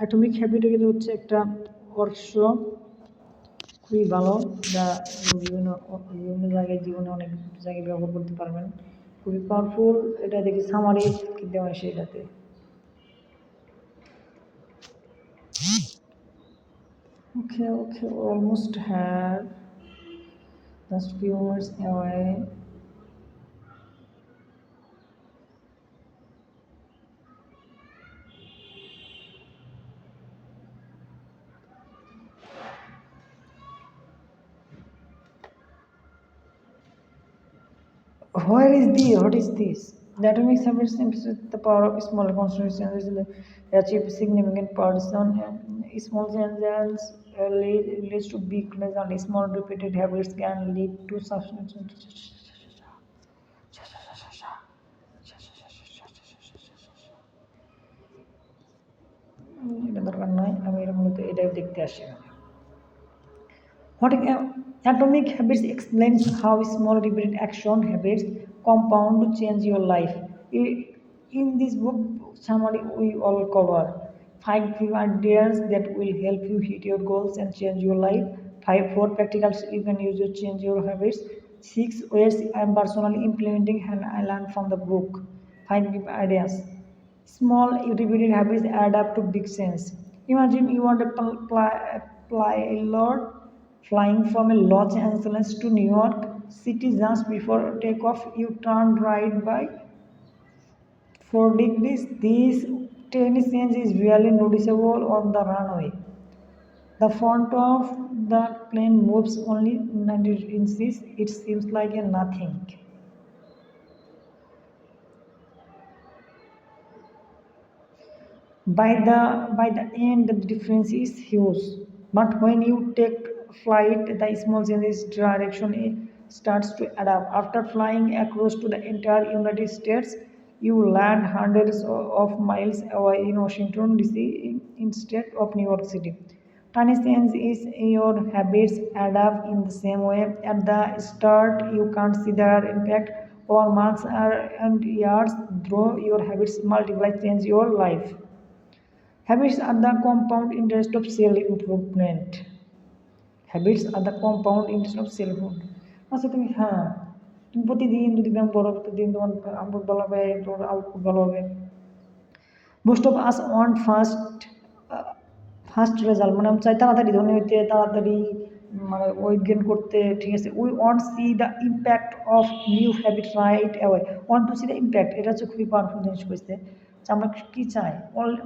Atomic habit কিন্তু হচ্ছে একটা কোর্স খুবই ভালো, যা বিভিন্ন বিভিন্ন জায়গায় জীবনে অনেক জায়গায় ব্যবহার করতে পারবেন। খুবই পাওয়ারফুল। এটা দেখি সামারি দেওয়া আছে এটাতে। Okay, almost have just few minutes away. What is this? The atomic habits emphasize the power of small concentrations to achieve significant person. Small changes leads to big results. Small repeated habits can lead to substantial. এটা দরকার নাই, আমি এটা মূলত এটাই দেখতে আসছি। What atomic habits explains how small repeated action habits compound to change your life. In this book summary, we all cover 5 ideas that will help you hit your goals and change your life. 4 practicals you can use to change your habits. 6 ways I am personally implementing and I learned from the book. 5 ideas. Small repeated habits add up to big sense. Imagine you want a pilot flying from Los Angeles to New York City. Just before takeoff, you turn right by 4 degrees. This tiny change is really noticeable on the runway. The front of the plane moves only 90 inches. It seems like a nothing. By the end, the difference is huge. But when you take flight, the small changes direction starts to add up. After flying across to the entire United States, you land hundreds of miles away in Washington DC instead of New York City. Tiny change is your habits add up in the same way. At the start, you can't see their impact over months and years. Though your habits multiply, change your life. Habits are the compound interest of self-improvement. Habits are the compound interest of self-improvement. আচ্ছা তুমি তুমি প্রতিদিন যদি ব্যায়াম করো, প্রতিদিন তোমার output ভালো হবে, তোমার আউটপুট ভালো হবে। Most of us want first result, মানে আমি চাই তাড়াতাড়ি ধনী হইতে, তাড়াতাড়ি মানে ওয়েট গেইন করতে, ঠিক আছে। We want C the impact of new habit right away. Want to C the impact, এটা হচ্ছে খুবই পাওয়ারফুল জিনিস করেছে। আমরা কী চাই,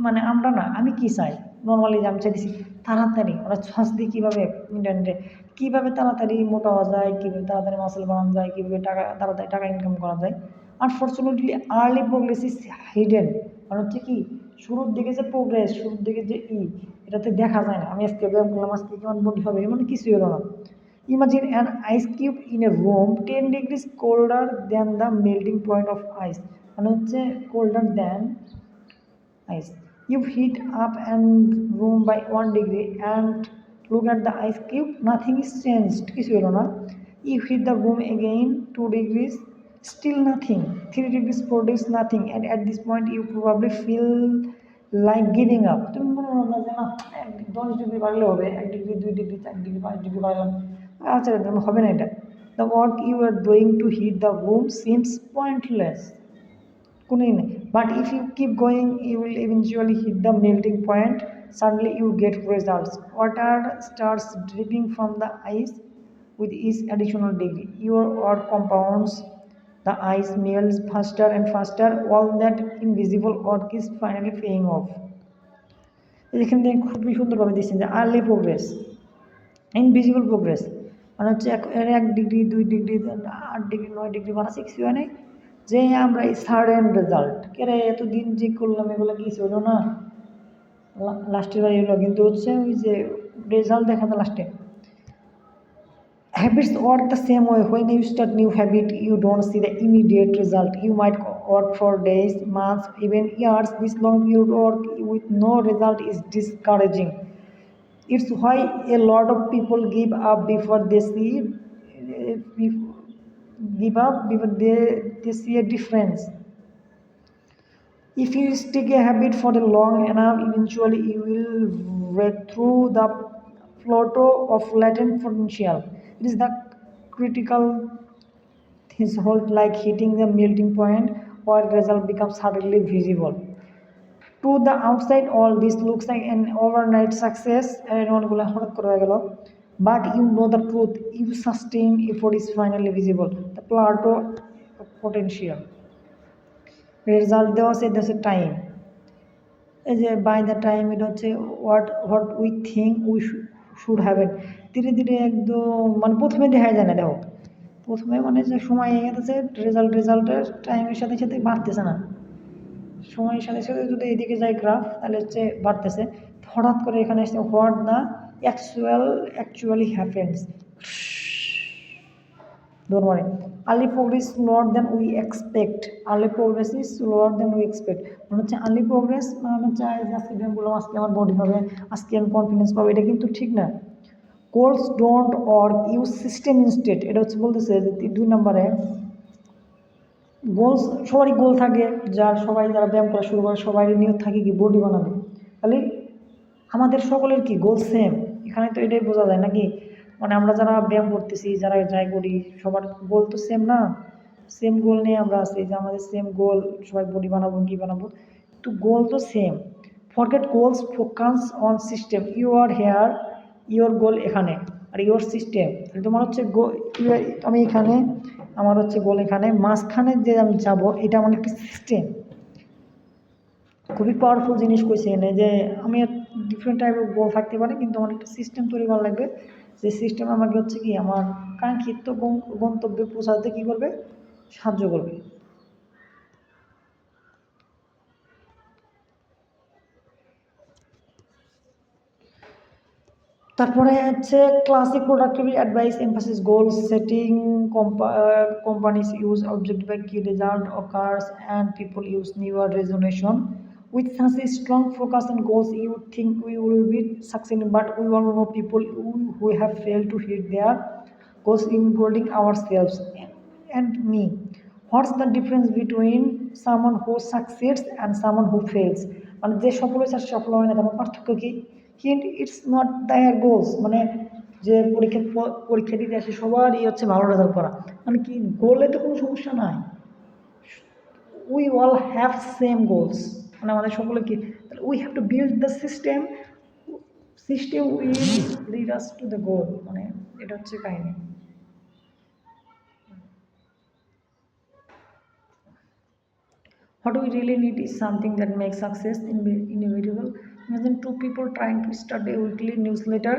মানে আমরা না, আমি কী চাই নর্মালি, যে আমি চাইছি তাড়াতাড়ি ওরা শাস্তি কীভাবে ইন্টারনেটে কীভাবে তাড়াতাড়ি মোটা হওয়া যায়, কীভাবে তাড়াতাড়ি মাসেল বানানো যায়, কীভাবে তাড়াতাড়ি টাকা ইনকাম করা যায়। Unfortunately early progress is hidden. মানে হচ্ছে কি, শুরুর দিকে যে প্রোগ্রেস, শুরুর দিকে যে এটাতে দেখা যায় না। আমি আজকে ব্যায়াম করলাম, আজকে কেমন বডি হবে, এমন কিছুই হলো না। Imagine an ice cube in a room 10 degrees colder than the melting point of ice. মানে হচ্ছে colder than ice. You heat up and room by 1 degree and look at the ice cube. Nothing is changed. কিছু হলো না। You heat the room again 2 degrees, still nothing. 3 degrees, 4 degrees, nothing. And at this point, you probably feel like giving up. তুমি মনে হয় না যে না 10 degree বাড়লে হবে, 1 ডিগ্রি, 2 ডিগ্রি, 4 ডিগ্রি, 5 ডিগ্রি বাড়লাম, আচ্ছা হবে না এটা। The work you are doing to heat the room seems pointless. But if you keep going, you will eventually hit the melting point. Suddenly you get results. Water starts dripping from the ice with each additional degree. Your work compounds. The ice melts faster and faster. All that invisible work is finally paying off. এখান থেকে খুবই সুন্দরভাবে দিচ্ছেন যে early progress, invisible progress, মানে হচ্ছে 1 degree, 2 degree, 8 degree, 9 degree বানাচ্ছে, কিছু হয় নাই। যে আমরা এই সাডেন রেজাল্ট কেরে এতদিন যে করলাম এগুলো কিছু হলো না, লাস্টের বার এগুলো কিন্তু হচ্ছে ওই যে রেজাল্ট দেখা যায় লাস্টে। Habits work the same way. When you start new habit, you don't see the immediate result. You might work for days, months, even years. This long period work with no result is discouraging. It's why a lot of people give up before they see they see a difference. If you stick a habit for the long enough, eventually you will break through the plateau of latent potential. It is the critical threshold, like hitting the melting point, where result becomes suddenly visible. To the outside, all this looks like an overnight success, but you know the truth. If sustained effort is finally visible, the plateau of potential. Result দেওয়া আছে there's a time. এই যে by the time এটা হচ্ছে what we think we should have it, ধীরে ধীরে একদম মানে প্রথমে দেখা যায় না। দেখো প্রথমে মানে যে সময় হয়ে গেছে, রেজাল্টের টাইমের সাথে সাথে বাড়তেছে না। সময়ের সাথে সাথে যদি এদিকে যায় গ্রাফ, তাহলে হচ্ছে বাড়তেছে। হঠাৎ করে এখানে এসে what the actually happens. Don't worry. Early progress is slower than we expect. Early progress is slower than we expect. মানে হচ্ছে early progress মানে চাই যে আজকে ব্যায়াম করলাম, আজকে আমার বডি হবে, আজকে আমি কনফিডেন্স পাবো, এটা কিন্তু ঠিক না। Goals don't work, use system instead. এটা হচ্ছে বলতেছে যে 2 নম্বরে গোলস, সবারই গোল থাকে, যারা ব্যায়াম করা শুরু করে সবারই নিয়ত থাকে কি বডি বানাবে। তাহলে আমাদের সকলের কি গোল সেম? এখানে তো এটাই বোঝা যায় নাকি, মানে আমরা যারা ব্যায়াম করতেছি, যারা যাই করি, সবার গোল তো সেম না। সেম গোল নিয়ে আমরা আছি যে আমাদের সেম গোল, সবাই বডি বানাবো কি বানাবো, তো গোল তো same. Forget goals, focus on system. You are here, your goal এখানে, আর ইউর সিস্টেম তোমার হচ্ছে আমি এখানে, আমার হচ্ছে গোল এখানে, মাঝখানে যে আমি যাবো এটা আমার একটা সিস্টেম। খুবই পাওয়ারফুল জিনিস কইছে এনে, যে আমি ডিফারেন্ট টাইপের গোল থাকতে পারে, কিন্তু আমার একটা সিস্টেম তৈরি করা লাগবে, যে সিস্টেম আমাকে হচ্ছে কি আমার কাঙ্ক্ষিত গন্তব্যে পৌঁছাতে কী করবে, সাহায্য করবে। তারপরে হচ্ছে classic productivity advice emphasis goal setting. Companies use object by key result OKRs and people use new year resolutions. With such a strong focus on goals, you think we will be succeeding, but we all know people who have failed to hit their goals, including ourselves and me. What's the difference between someone who succeeds and someone who fails? মানে যে সফল হয়েছে আর সফল হয় না, তার পার্থক্য কি? Hint, it's not there goals. মানে যে পরীক্ষা দিতে আসে সবারই হচ্ছে ভালো রেজাল্ট করা, মানে কি গোলে তো কোনো সমস্যা নাই। We all have same goals, মানে আমাদের সকলে কি, we have to build the system, system will lead us to the গোল। মানে এটা হচ্ছে কাহিনী। What we really need is something that makes success inevitable. Imagine 2 people trying to start a weekly newsletter.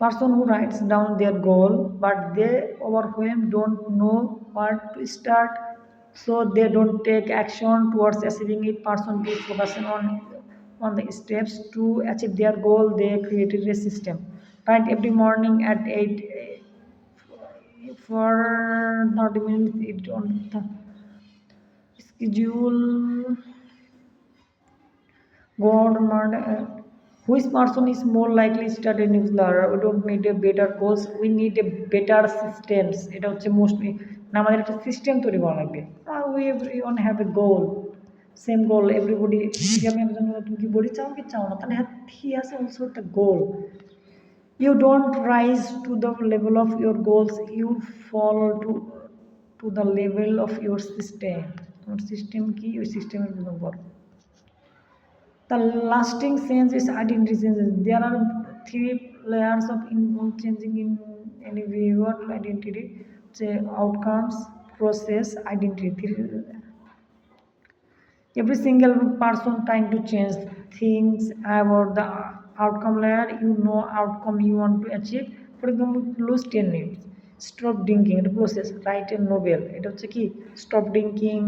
Person who writes down their goal, but they overwhelmed, don't know where to start, so they don't take action towards achieving it. Person B focusing on the steps to achieve their goal. They created a system. Write every morning at 8 for 30 minutes. It on the schedule. Go out on Monday. Which person is more likely to start a newsletter? We don't need a better goals, we need a better systems. এটা হচ্ছে mostly না, আমাদের একটা system তৈরি করা লাগবে। We everyone have a goal, same goal everybody. আমি একজন, তুমি কি বডি চাও কি চাও না, তাহলে হি হ্যাজ অলসো একটা গোল। You don't rise to the level of your goals, you fall to the level of your system. তোমার সিস্টেম কি, ওই সিস্টেমের মতন করো। The lasting change is identity changes. There are 3 layers of involved changing in any behavior identity. Say outcomes, process, identity. Every single person trying to change things about the outcome layer. You know outcome you want to achieve. For example, lose 10 minutes. Stop drinking. It process. Write a novel. এটা হচ্ছে কি stop drinking,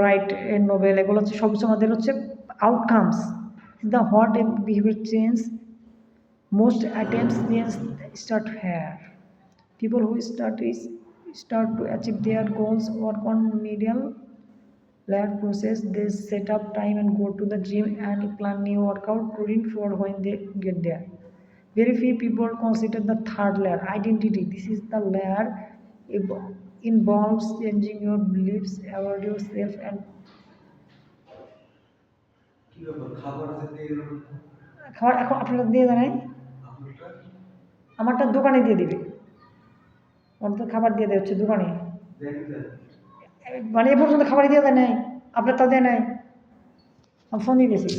write a novel, এগুলো হচ্ছে সব আমাদের হচ্ছে outcomes. The what a behaviour change, most attempts change start here. People who start to achieve their goals work on medial layer process. They set up time and go to the gym and plan new workout routine for when they get there. Very few people consider the third layer, identity. This is the layer involves changing your beliefs about yourself and খাবার এখন আপনারা দিয়ে দেয় নাই আমারটা দোকানে দিয়ে দিবে ওর তো খাবার দিয়ে দেয় হচ্ছে দোকানে মানে এ পর্যন্ত খাবার দিয়ে দেয় নাই আপনার তা দেয় নাই আমি ফোন দিয়ে দিয়েছি